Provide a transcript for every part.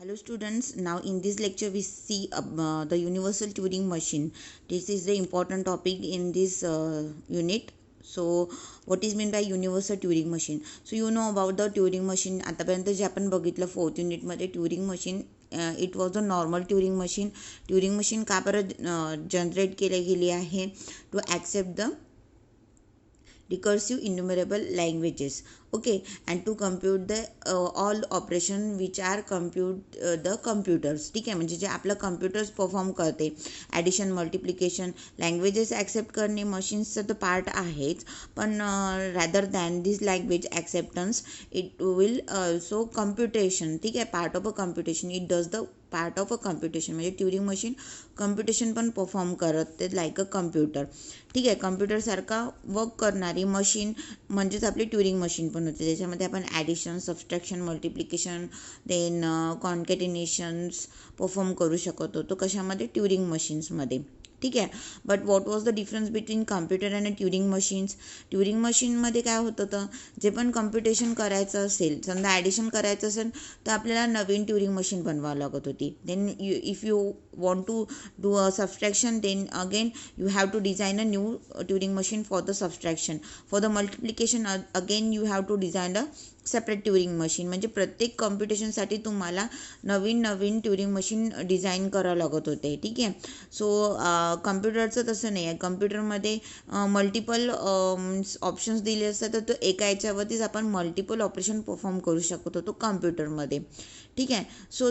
Hello students, now in this lecture we see the universal Turing machine. This is the important topic in this unit. So what is meant by universal Turing machine? So you know about the Turing machine. आतापर्यंत जे आपण बघितलं 4th unit मध्ये Turing machine it was the normal Turing machine. Turing machine का बरं generate केली गेली आहे to accept the recursive enumerable languages, okay, and to compute the all operation which are compute the computers. ठीक आहे, म्हणजे जे आपलं कम्प्युटर्स परफॉर्म करते ॲडिशन मल्टिप्लिकेशन लँग्वेजेस ॲक्सेप्ट करणे मशीन्सचं तर पार्ट आहेच, पण rather than this language acceptance it will also computation. ठीक आहे, part of a computation it does the part of a computation. म्हणजे ट्युरिंग मशीन कम्प्युटेशन पण परफॉर्म करते लाईक अ कम्प्युटर. ठीक आहे, कम्प्युटरसारखा वर्क करणारी मशीन म्हणजेच आपली ट्युरिंग मशीन पण होते. त्याच्यामध्ये आपण addition subtraction multiplication then concatenations perform करू शकत होतो. कशामध्ये? ट्युरिंग मशीन्समध्ये. ठीक आहे, but what was the difference between computer and Turing machines? Turing मशीनमध्ये काय होत होतं, जे पण कम्प्युटेशन करायचं असेल, समजा ॲडिशन करायचं असेल तर आपल्याला नवीन ट्युरिंग मशीन बनवावं लागत होती. Then if you want to do a subtraction then again you have to design a new Turing machine for the subtraction. For the multiplication again you have to design a separate Turing machine. म्हणजे प्रत्येक कॉम्प्युटेशनसाठी तुम्हाला नवीन नवीन Turing machine design करावं लागत होते. ठीक आहे, so कम्प्युटरचं तसं नाही आहे. कम्प्युटरमध्ये मल्टिपल ऑप्शन्स दिले असतात, तर तो एका याच्यावरतीच आपण मल्टिपल ऑपरेशन परफॉर्म करू शकत होतो कम्प्युटरमध्ये. ठीक आहे, सो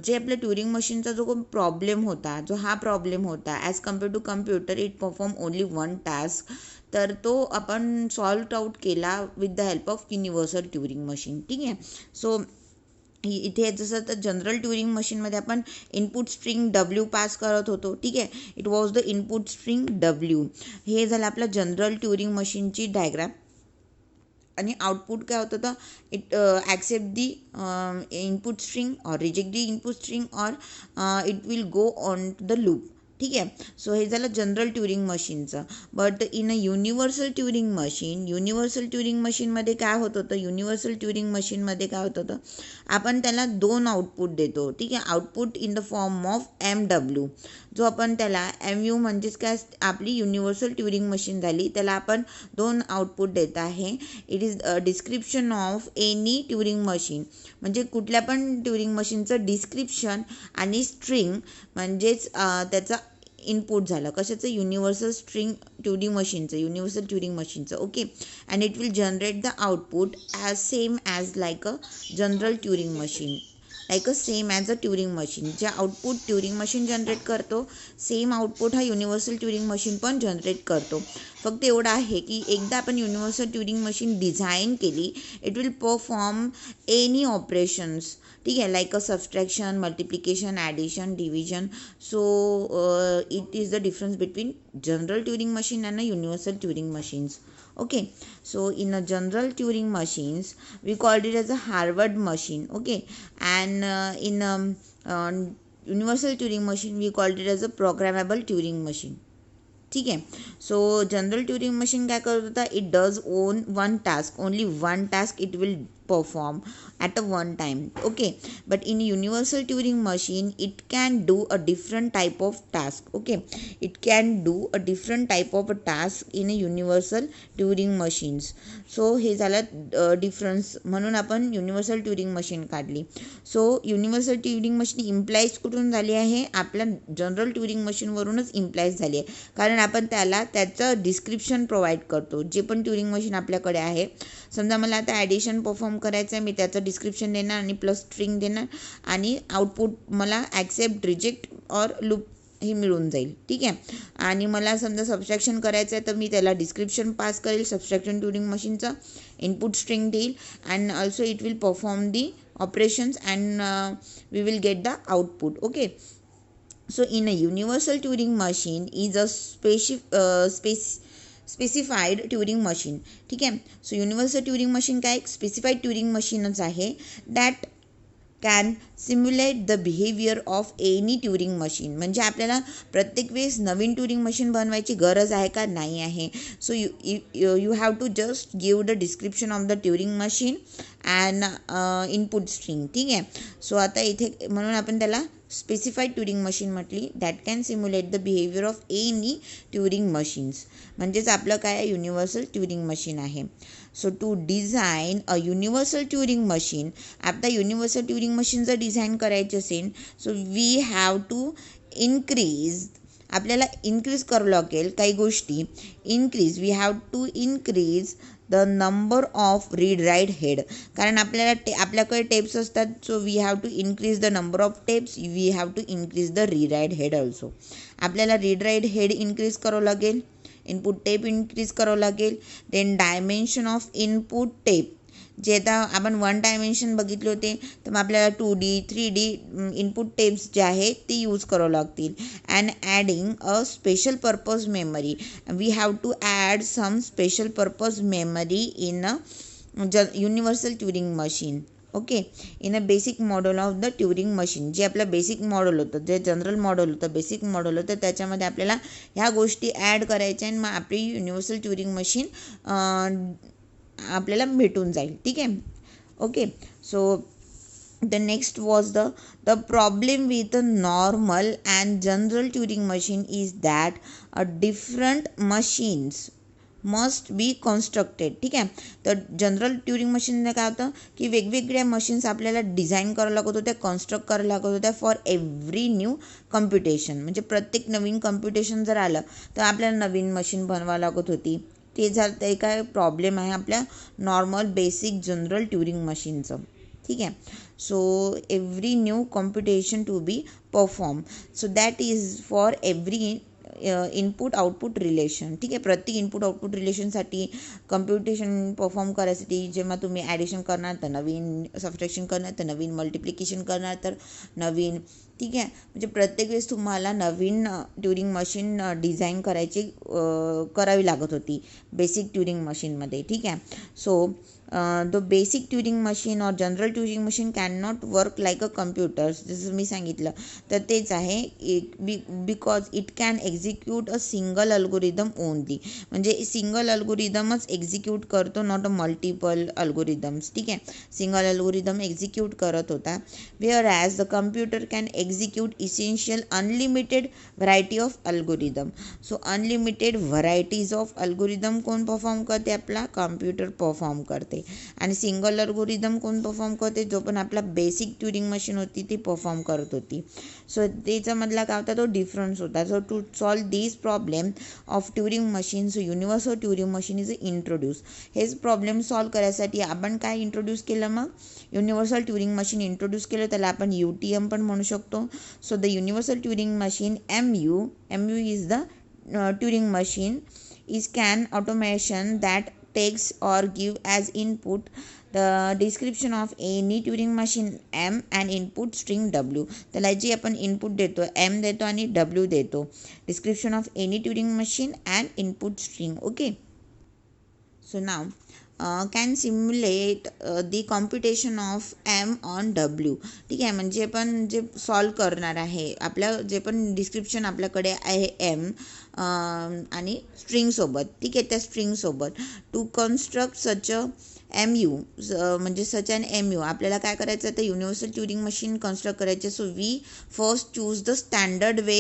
जे आपल्या ट्युरिंग मशीनचा जो प्रॉब्लेम होता, जो हा प्रॉब्लेम होता as compare to computer it perform only one task, तर तो आपण सॉल्व आउट केला with the help of universal Turing machine. ठीक आहे, सो इथे जसं तर जनरल ट्युरिंग मशीनमध्ये आपण इनपुट स्ट्रिंग डब्ल्यू पास करत होतो. ठीक आहे, it was the input string W. हे झालं आपलं जनरल ट्युरिंग मशीनची डायग्राम. आणि आउटपुट काय होतं तर it accept the input string or reject the input string or it will go on the loop. ठीक आहे, सो हे झालं जनरल ट्युरिंग मशीनचं. But in a universal Turing मशीनमध्ये काय होत होतं, युनिव्हर्सल ट्युरिंग मशीनमध्ये काय होत होतं, आपण त्याला दोन आउटपुट देतो. ठीक आहे, output in the form of MW, जो आपण त्याला MU म्हणजेच काय आपली युनिव्हर्सल ट्युरिंग मशीन झाली, त्याला आपण दोन आउटपुट देत आहे. It is description of any Turing machine, म्हणजे कुठल्या पण ट्युरिंग मशीनचं डिस्क्रिप्शन आणि स्ट्रिंग म्हणजेच त्याचा इनपुट झालं. कशाचं? युनिव्हर्सल ट्युरिंग मशीनचं. Okay, and it will generate the output as same as like a general Turing machine, same as a Turing machine. जे आउटपुट ट्युरिंग मशीन जनरेट करतो सेम आउटपुट हा universal Turing machine पण generate करतो. फक्त एवढं आहे की एकदा आपण युनिव्हर्सल ट्युरिंग मशीन डिझाईन केली, it will perform any operations. ठीक आहे, like a subtraction multiplication addition division. So it is the difference between general Turing machine and universal Turing machines. Okay, so in a general Turing machines we called it as a Harvard machine. Okay, and in universal Turing machine we called it as a programmable Turing machine. ठीक आहे, so general Turing machine काय करत होता, it does on one task, only one task it will perform at a one time. Okay, but in universal Turing machine it can do a different type of task. Okay, it can do a different type of a task in a universal Turing machines. So हे झालं difference, म्हणून आपण universal Turing machine काढली. So universal Turing machine implies कुठून झाली आहे, आपल्या general Turing मशीनवरूनच implies झाली आहे, कारण आपण त्याला त्याचं डिस्क्रिप्शन प्रोव्हाइड करतो. जे पण ट्युरिंग मशीन आपल्याकडे आहे, समजा मला आता ॲडिशन परफॉर्म करायचं आहे, मी त्याचं डिस्क्रिप्शन देणार आणि प्लस स्ट्रिंग देणार आणि आउटपुट मला ॲक्सेप्ट रिजेक्ट और लूप हे मिळून जाईल. ठीक आहे, आणि मला समजा सबस्ट्रॅक्शन करायचं आहे तर मी त्याला डिस्क्रिप्शन पास करेल सबस्ट्रॅक्शन ट्युरिंग मशीनचं, इनपुट स्ट्रिंग देईल and also it will perform the operations and we will get the output. Okay, so in a universal Turing machine is a specified Turing machine. ठीक आहे, so universal Turing machine काय एक specified Turing मशीनच आहे, that can simulate the behaviour of any Turing machine. म्हणजे आपल्याला प्रत्येक वेळेस नवीन Turing machine बनवायची गरज आहे का, नाही आहे. So you have to just give the description of the Turing machine and input string. ठीक आहे. सो आता इथे म्हणून आपण त्याला स्पेसिफाईड ट्युरिंग मशीन म्हटली, that can simulate the behaviour of any Turing machines. म्हणजेच आपलं काय युनिव्हर्सल ट्युरिंग मशीन आहे. So to design a universal Turing machine, आता युनिव्हर्सल ट्युरिंग मशीन जर डिझाईन करायची असेल, so we have to increase, आपल्याला इन्क्रीज करावं लागेल काही गोष्टी. We have to increase the number of read write head. कारण आपल्याकडे टेप्स असतात. So we have to increase the number of tapes. We have to increase the read write head also. आपल्याला read write head increase करावं लागेल, input tape increase करावं लागेल. Then dimension of input tape, जे आता आपण 1 dimension बघितले होते, तर मग आपल्याला 2D 3D इनपुट टेप्स जे आहेत ते यूज करावं लागतील. And adding a special purpose memory, we have to add some special purpose memory in a universal Turing machine. Okay, in a basic model of the Turing machine. जे आपलं basic model होतं, जे general model होतं, basic model होतं, त्याच्यामध्ये आपल्याला ह्या गोष्टी ॲड करायच्या आणि मग आपली युनिव्हर्सल ट्युरिंग मशीन आपल्याला भेटून जाईल. ठीक आहे. Okay, so the next was the problem with the normal and general Turing machine is that different machines must be constructed. ठीक आहे. तर जनरल ट्युरिंग मशीनने काय होतं की वेगवेगळ्या मशीन्स आपल्याला डिझाईन करावं लागत होत्या, कन्स्ट्रक्ट करावं लागत होत्या फॉर एव्हरी न्यू कम्प्युटेशन. म्हणजे प्रत्येक नवीन कम्प्युटेशन जर आलं तर आपल्याला नवीन मशीन बनवावं लागत होती. ते झालं, ते काय प्रॉब्लेम आहे आपल्या नॉर्मल बेसिक जनरल ट्युरिंग मशीनचं. ठीक आहे. So every new computation to be perform, so that is for every input output relation. ठीक आहे. प्रत्येक इनपुट आउटपुट रिलेशनसाठी कम्प्युटेशन परफॉर्म करायसाठी जेव्हा तुम्ही ॲडिशन करणार तर नवीन, सबट्रॅक्शन करणार तर नवीन, मल्टिप्लिकेशन करणार तर नवीन. ठीक आहे. म्हणजे प्रत्येक वेळेस तुम्हाला नवीन ट्युरिंग मशीन डिझाईन करावी लागत होती बेसिक ट्युरिंग मशीनमध्ये. ठीक आहे. So the basic Turing machine और general Turing machine can not work like a computers. जसं मी सांगितलं तर तेच आहे, because it can execute a single algorithm only. म्हणजे सिंगल अल्गोरिदमच एक्झिक्यूट करतो, नॉट अ मल्टिपल अल्गोरिदम्स. ठीक आहे. सिंगल अल्गोरिदम एक्झिक्यूट करत होता. Where as the computer can execute essential unlimited variety of algorithm. So unlimited varieties of algorithm कोण perform करते, आपला कम्प्युटर परफॉर्म करते. आणि सिंगल अल्गोरिदम कोण परफॉर्म करते, जो पण आपला बेसिक ट्युरिंग मशीन होती ती परफॉर्म करत होती. सो त्याच्यामधला काय होता, तो डिफरन्स होता. So to solve this problem of Turing machine, so universal Turing machine is introduce. हेच प्रॉब्लेम सॉल्व करायसाठी आपण काय इंट्रोड्यूस केलं, मग युनिव्हर्सल ट्युरिंग मशीन इंट्रोड्यूस केलं. त्याला आपण UTM पण म्हणू शकतो. So the universal Turing machine MU is the Turing machine is can automation that takes or give as input the description of any Turing machine M and input string W. त्याला जी आपण input देतो M देतो आणि W देतो. Description of any Turing machine and input string. Okay. So now can simulate the computation of M on W. ठीक आहे. म्हणजे आपण जे सॉल्व करणार आहे, आपलं जे पण डिस्क्रिप्शन आपल्याकडे आहे M आणि स्ट्रिंगसोबत. ठीक आहे. त्या स्ट्रिंगसोबत to construct such a MU, म्हणजे सच अँड MU आपल्याला काय करायचं आहे, तर युनिव्हर्सल ट्युरिंग मशीन कन्स्ट्रक्ट करायचे. So we first choose the standard way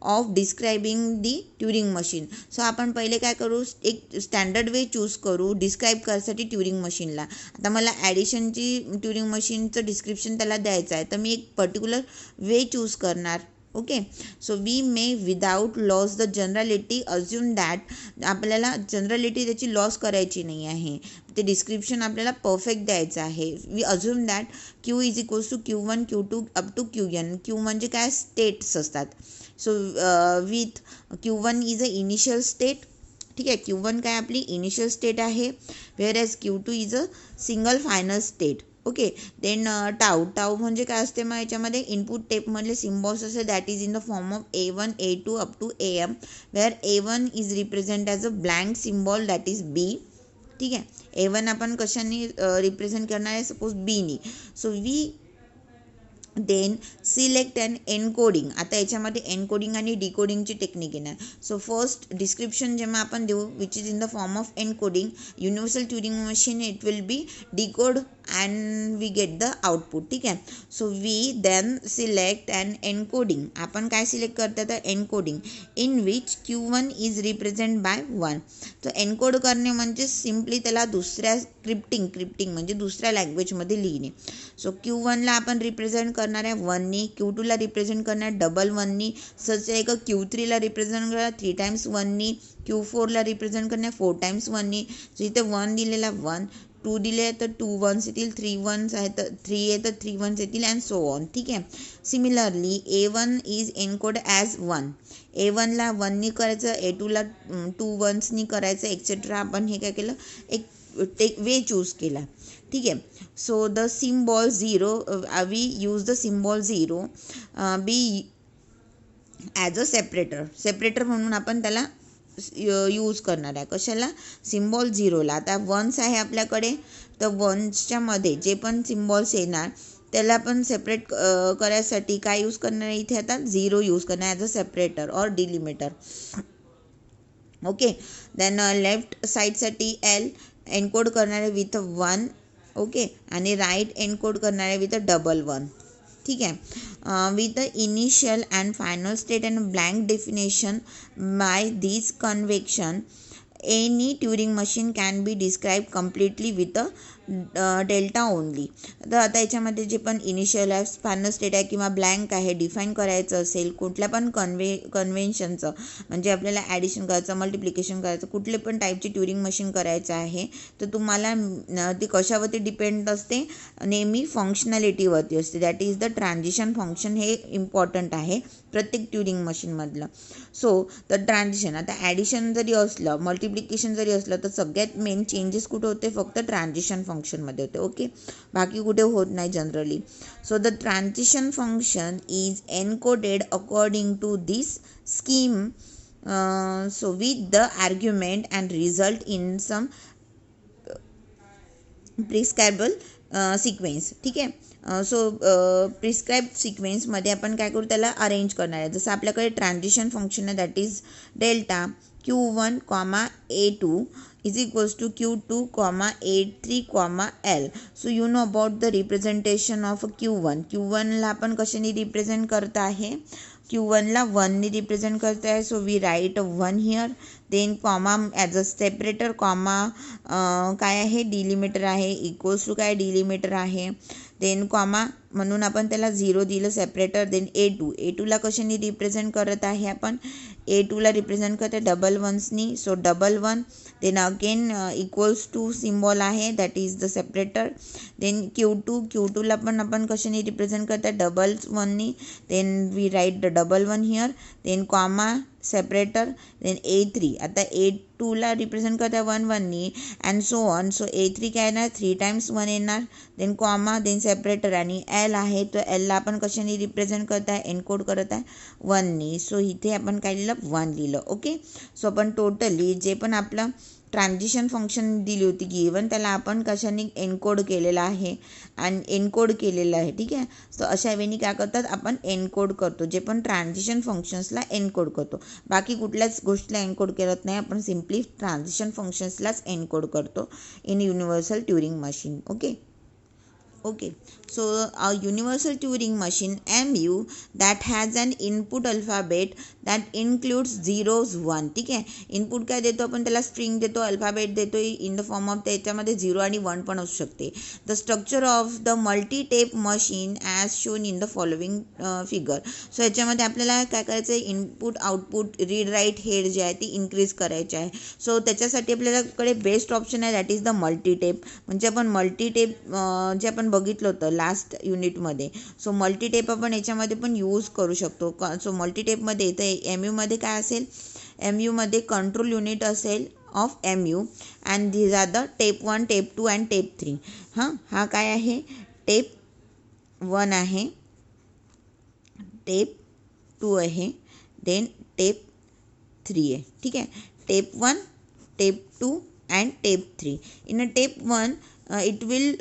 of describing the Turing machine. So आपण पहिले काय करू, एक स्टँडर्ड वे चूज करू डिस्क्राईब करायसाठी ट्युरिंग मशीनला. आता मला ॲडिशनची ट्युरिंग मशीनचं डिस्क्रिप्शन त्याला द्यायचं आहे, तर मी एक पर्टिक्युलर वे चूज करणार. Okay. So we may without loss the generality assume that, आपल्याला जनरॅलिटी त्याची लॉस करायची नाही आहे. ते डिस्क्रिप्शन आपल्याला परफेक्ट द्यायचं आहे. We assume that Q is equals to Q1 Q2 up to Qn. Q म्हणजे काय, स्टेट्स असतात. So with Q1 is a initial state. ठीक आहे. Q1 काय आपली इनिशियल स्टेट आहे, whereas Q2 is a single final state. Okay. Then tau म्हणजे काय असते, मग याच्यामध्ये इनपुट टेपमधले सिम्बॉल्स असे, that is in the form of A1 A2 up to AM, where A1 is represent as a blank symbol, that is B. ठीक आहे. A1 आपण कशाने रिप्रेझेंट करणार आहे, सपोज B नी. So we then select and encoding. आता याच्यामध्ये encoding आणि डिकोडिंगची टेक्निक येणार. सो फर्स्ट डिस्क्रिप्शन जेव्हा आपण देऊ which is in the form of encoding, universal Turing machine it will be decode and we get the output. ठीक आहे. So we then select and encoding. आपण काय सिलेक्ट करतो तर encoding, in which Q1 is represent by 1. तर encode करणे म्हणजे simply त्याला दुसऱ्या क्रिप्टिंग म्हणजे दुसऱ्या लँग्वेजमध्ये लिहिणे. सो Q1ला आपण रिप्रेझेंट करणार आहे 1नी, Q2ला रिप्रेझेंट करणार डबल 1नी, सच एक Q3ला रिप्रेझेंट करणार 3 टाइम्स 1नी, Q4ला रिप्रेझेंट करणार 4 टाइम्स 1नी. सो इथे 1 दिलेला 1, 2 दिले आहे तर 2 1s येतील, 3 1s आहे तर 3 आहे तर 3 1s येतील अँड सो ऑन. ठीक आहे. Similarly A1 is encode as 1. A1ला 1नी करायचं, A2ला 2 1sनी करायचं एक्सेट्रा. आपण हे काय केलं, एक वे चूज केला. ठीक आहे. So the symbol 0, we use the symbol 0 B as a separator म्हणून आपण त्याला यूज करणार आहे. कशाला, सिम्बॉल 0ला. आता 1s आहे आपल्याकडे, तर 1sच्या मध्ये जे पण सिम्बॉल्स येणार त्याला आपण सेपरेट करायसाठी काय यूज करणार आहे, इथे आता 0 यूज करणार as a separator or delimiter. Okay. Then left साईडसाठी L एनकोड करणार आहे विथ 1. ओके. आणि राईट एनकोड करणार आहे विथ डबल 1. ठीक आहे. With initial and final state and blank definition by this convection any Turing machine can be describe completely with delta only. तर आता याच्यामध्ये जे पण इनिशियल आहे, फायनल स्टेट आहे किंवा ब्लँक आहे, डिफाईन करायचं असेल कुठल्या पण कन्व्हेन्शनचं, म्हणजे आपल्याला ॲडिशन करायचं, मल्टिप्लिकेशन करायचं, कुठले पण टाईपची ट्युरिंग मशीन करायचं आहे, तर तुम्हाला ती कशावरती डिपेंड असते, नेहमी फंक्शनॅलिटीवरती असते. That is the transition function. हे इम्पॉर्टंट आहे प्रत्येक ट्युरिंग मशीनमधलं. सो द ट्रान्झिशन, आता ॲडिशन जरी असलं, मल्टिप्लिकेशन जरी असलं, तर सगळ्यात मेन चेंजेस कुठे होते, फक्त ट्रान्झिशन फंक्शनमध्ये होते. ओके. बाकी कुठे होत नाही generally. So the transition function is encoded according to this scheme, so with the argument and result in some prescribable sequence. ठीक आहे. सो प्रिस्क्राईब सिक्वेन्समध्ये आपण काय करू, त्याला अरेंज करणार आहे. जसं आपल्याकडे ट्रान्झिशन फंक्शन आहे, that is delta Q1, A2 is equals to Q2, A3, L. So you know about the representation of Q1. Q1ला आपण कशाने रिप्रेझेंट करत आहे, Q1ला 1ने रिप्रेझेंट करत आहे. So we write 1 here. Then comma as a separator, comma काय आहे, delimiter आहे, equals to काय, डिलिमिटर आहे. देन कॉमा म्हणून आपण त्याला 0 दिलं सेपरेटर. देन A2ला कशाने रिप्रेझेंट करत आहे आपण, A2ला रिप्रेझेंट करते डबल 1sनी. So double 1. Then again equals to symbol आहे, that is the separator. Then Q2ला पण आपण कशाने रिप्रेझेंट करतात, डबल 1नी. Then we write the double 1 here. Then comma separator. Then A3, आता A2ला रिप्रेझेंट करता 1 1नी and so on. So A3 काय येणार, 3 टाइम्स 1 येणार. Then comma, then separator. आणि L आहे, तर Lला आपण कशाने रिप्रेझेंट करत आहे, एनकोड करत आहे 1नी. सो इथे आपण काय लिहिलं, 1 लिहिलं. ओके. सो आपण टोटली जे पण आपलं ट्रान्झिशन फंक्शन दिली होती गिवन, त्याला आपण कशाने एनकोड केलेलं आहे आणि एनकोड केलेलं आहे. ठीक आहे. सो अशा वेळी काय करतात, आपण एनकोड करतो, जे पण ट्रान्झिशन फंक्शन्सला एनकोड करतो. बाकी कुठल्याच गोष्टीला एनकोड करत नाही, आपण सिम्पली ट्रान्झिशन फंक्शन्सलाच एनकोड करतो in universal Turing machine. Okay. Okay, so a universal Turing machine MU that has an input alphabet that includes zeros 1. ठीक आहे. इनपुट काय देतो आपण, त्याला स्ट्रिंग देतो, अल्फाबेट देतो इन द फॉर्म ऑफ, त्याच्यामध्ये 0 आणि 1 पण असू शकते. The structure of the multi tape machine as shown in the following figure. So याच्यामध्ये आपल्याला काय करायचं आहे, input output read write head जे आहे ती इन्क्रीज करायची आहे. सो त्याच्यासाठी आपल्याकडे बेस्ट ऑप्शन आहे, that is the multi tape. म्हणजे आपण मल्टी टेप जे आपण बघितलं होतं लास्ट युनिटमध्ये, सो मल्टी टेप आपण याच्यामध्ये पण यूज करू शकतो. सो मल्टी टेपमध्ये इथं MUमध्ये काय असेल, MUमध्ये कंट्रोल युनिट असेल of MU and these are the tape 1, tape 2 and tape 3. हा काय आहे, टेप 1 आहे, टेप 2 आहे, देन टेप 3 आहे. ठीक आहे. Tape 1, tape 2 and tape 3. In a tape 1 it will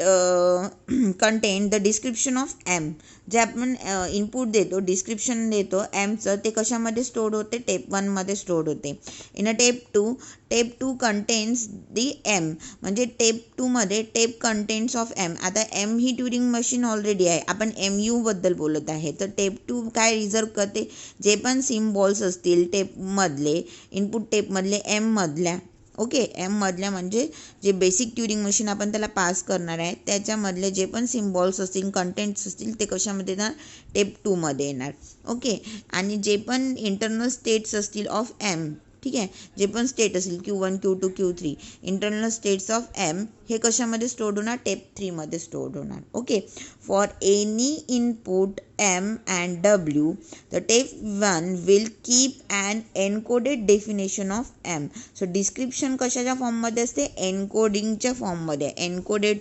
contain the description of M. जे आपण इनपुट देतो, डिस्क्रिप्शन देतो एमचं, ते कशामध्ये स्टोअर होते, टेप 1मध्ये स्टोअर होते. In a tape two contains the M, म्हणजे टेप 2मध्ये टेप कंटेंट्स ऑफ एम. आता एम ही ट्युरिंग मशीन ऑलरेडी आहे, आपण एम यूबद्दल बोलत आहे. तर टेप 2 काय रिझर्व करते, जे पण सिम्बॉल्स असतील टेपमधले, इनपुट टेपमधले एममधल्या, ओके, एममधल्या म्हणजे जे बेसिक ट्युरिंग मशीन आपण त्याला पास करणार आहे त्याच्यामधले जे पण सिम्बॉल्स असतील, कंटेंट्स असतील, ते कशामध्ये येणार, टेप 2मध्ये येणार. ओके. आणि जे पण इंटरनल स्टेट्स असतील ऑफ एम, ठीक आहे, जे पण स्टेट असेल Q1 Q2 Q3, internal states of M हे कशामध्ये स्टोअर होणार, टेप 3मध्ये स्टोअर होणार. Okay. For any input M and W the tape 1 will keep and encoded definition of M. So description कशाच्या फॉर्ममध्ये असते, एनकोडिंगच्या फॉर्ममध्ये, एनकोडेड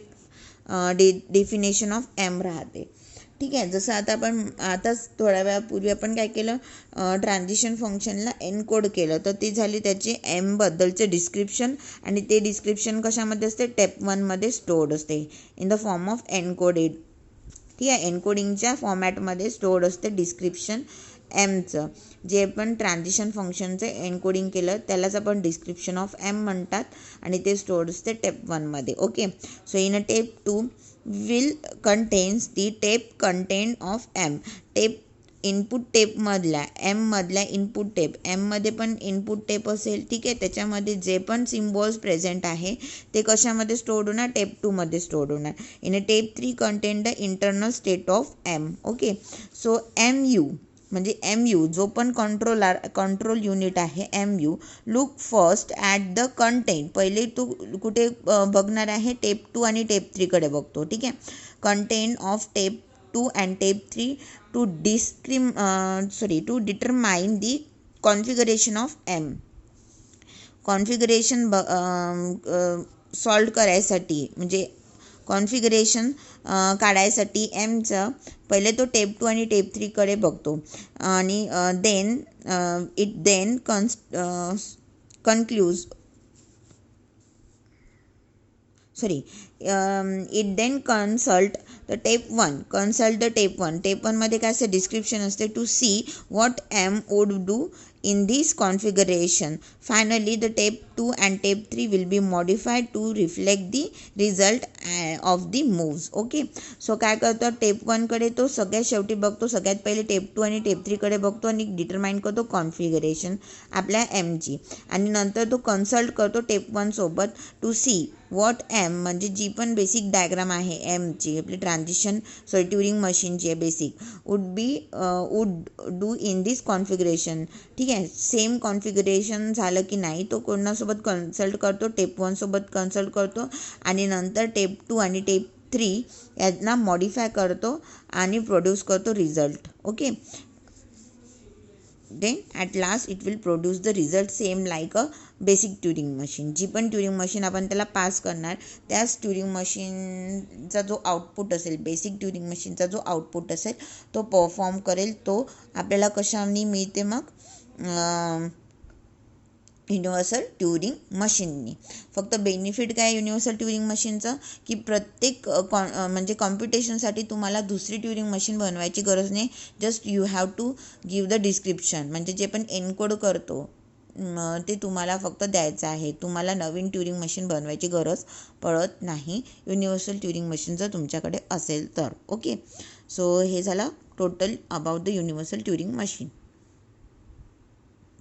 डेफिनेशन ऑफ एम राहते. ठीक आहे. जसं आता आपण आताच थोड्या वेळापूर्वी आपण काय केलं, ट्रान्झिशन फंक्शनला एनकोड केलं, तर ते झाली त्याचे एमबद्दलचे डिस्क्रिप्शन. आणि ते डिस्क्रिप्शन कशामध्ये असते, टेप 1मध्ये स्टोअर्ड असते in the form of encoded. ठीक आहे, एनकोडिंगच्या फॉर्मॅटमध्ये स्टोअर्ड असते डिस्क्रिप्शन एमचं. जे आपण ट्रान्झिशन फंक्शनचं एनकोडिंग केलं त्यालाच आपण डिस्क्रिप्शन ऑफ एम म्हणतात, आणि ते स्टोअर्ड असते टेप 1मध्ये. Okay. So in a tape 2 will contains the tape content of M. Tape input टेपमधल्या, एममधल्या इनपुट टेप, एममध्ये पण इनपुट टेप असेल, ठीक आहे, त्याच्यामध्ये जे पण सिम्बॉल्स प्रेझेंट आहे ते कशामध्ये स्टोअर्ड होणार, टेप 2मध्ये स्टोअर्ड होणार. In a tape 3 contain the internal state of M. Okay. So M U म्हणजे एम यू जो पण कंट्रोल युनिट आहे M U, look first at the content. पहिले तू कुठे बघणार आहे, टेप 2 आणि टेप 3कडे बघतो. ठीक आहे. Content of tape 2 and tape 3 to determine the configuration of M. Configuration solve करायसाठी, म्हणजे कॉन्फिगरेशन काढायसाठी एमचं पहिले तो टेप 2 आणि टेप 3कडे बघतो, आणि it then consult the tape 1. Tape 1मध्ये काय असते, डिस्क्रिप्शन असते, to see what M would do in this configuration. Finally, the tape 2 and tape 3 will be modified to reflect the result of the moves. Okay. So काय करतो, tape 1कडे तो सगळ्यात शेवटी बघतो, सगळ्यात पहिले टेप 2 आणि टेप 3कडे बघतो आणि डिटरमाइन करतो कॉन्फिगरेशन आपल्या एमची, आणि नंतर तो कन्सल्ट करतो टेप 1 सोबत टू सी व्हॉट एम, म्हणजे जी पण बेसिक डायग्राम आहे एमची, आपली ट्युरिंग मशीनची आहे basic, would do in this configuration. ठीक आहे. सेम कॉन्फिगरेशन झालं की नाही तो कोणासोबत कन्सल्ट करतो, टेप 1 सोबत कन्सल्ट करतो, आणि नंतर टेप 2 आणि टेप 3 यांना मॉडिफाय करतो आणि प्रोड्यूस करतो result. Okay. Then at last it will produce the result same like a basic Turing machine. जी पण ट्युरिंग मशीन आपण त्याला पास करणार त्याच ट्युरिंग मशीनचा जो आउटपुट असेल, बेसिक ट्युरिंग मशीनचा जो आउटपुट असेल तो परफॉर्म करेल. तो आपल्याला कशाने मिळते मग, युनिव्हर्सल ट्युरिंग मशीननी. फक्त बेनिफिट काय युनिव्हर्सल ट्युरिंग मशीनचं, की प्रत्येक म्हणजे कॉम्प्युटेशनसाठी तुम्हाला दुसरी ट्युरिंग मशीन बनवायची गरज नाही. Just you have to give the description, म्हणजे जे पण एनकोड करतो ते तुम्हाला फक्त द्यायचं आहे. तुम्हाला नवीन ट्युरिंग मशीन बनवायची गरज पडत नाही युनिव्हर्सल ट्युरिंग मशीन जर तुमच्याकडे असेल तर. ओके. सो हे झालं total about the universal Turing machine.